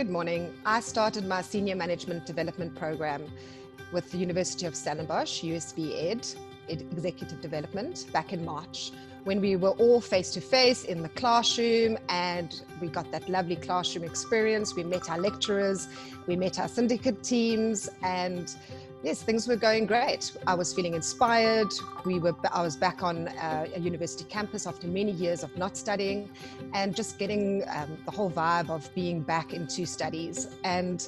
Good morning. I started my Senior Management Development Program with the University of Stellenbosch, USB Ed, Executive Development, back in March, when we were all face-to-face in the classroom, and we got that lovely classroom experience. We met our lecturers, we met our syndicate teams, and yes, things were going great. I was feeling inspired. I was back on a university campus after many years of not studying, and just getting the whole vibe of being back into studies. And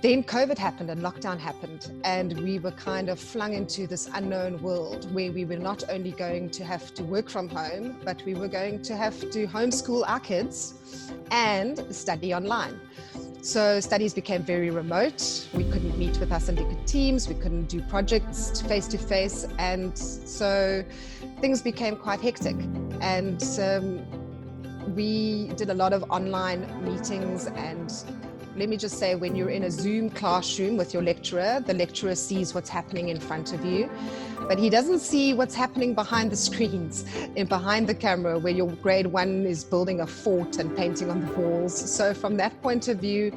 then COVID happened and lockdown happened, and we were kind of flung into this unknown world where we were not only going to have to work from home, but we were going to have to homeschool our kids and study online. So studies became very remote. We couldn't meet with our syndicate teams. We couldn't do projects face to face. And so things became quite hectic. And we did a lot of online meetings. And let me just say, when you're in a Zoom classroom with your lecturer, the lecturer sees what's happening in front of you, but he doesn't see what's happening behind the screens and behind the camera, where your grade one is building a fort and painting on the walls. So from that point of view,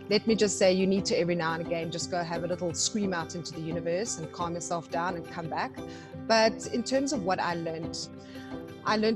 let me just say, you need to every now and again just go have a little scream out into the universe and calm yourself down and come back. But in terms of what I learned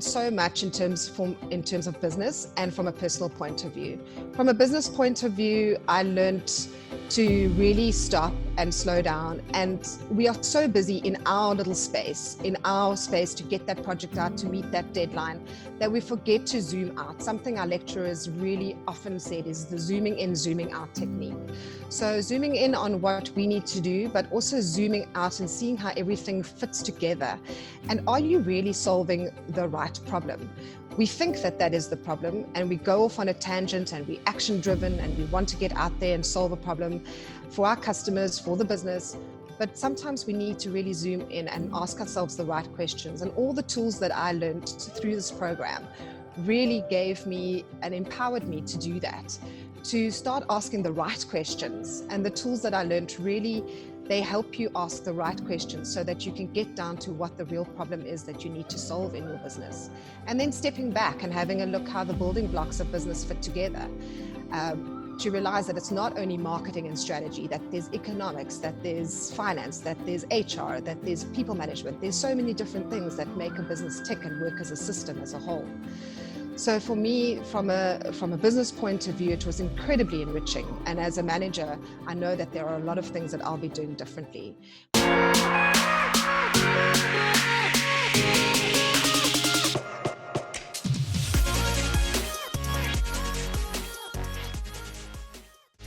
so much in terms of business and from a personal point of view. From a business point of view, I learned to really stop and slow down. And we are so busy in our little space, to get that project out, to meet that deadline, that we forget to zoom out. Something our lecturers really often said is the zooming in, zooming out technique. So zooming in on what we need to do, but also zooming out and seeing how everything fits together. And are you really solving the right problem? We think that is the problem, and we go off on a tangent, and we're action driven, and we want to get out there and solve a problem for our customers, for the business. But sometimes we need to really zoom in and ask ourselves the right questions. And all the tools that I learned through this program really gave me and empowered me to do that, to start asking the right questions. And the tools that I learned really, they help you ask the right questions so that you can get down to what the real problem is that you need to solve in your business. And then stepping back and having a look how the building blocks of business fit together. To realize that it's not only marketing and strategy, that there's economics, that there's finance, that there's HR, that there's people management. There's so many different things that make a business tick and work as a system as a whole. So for me, from a business point of view, it was incredibly enriching. And as a manager, I know that there are a lot of things that I'll be doing differently.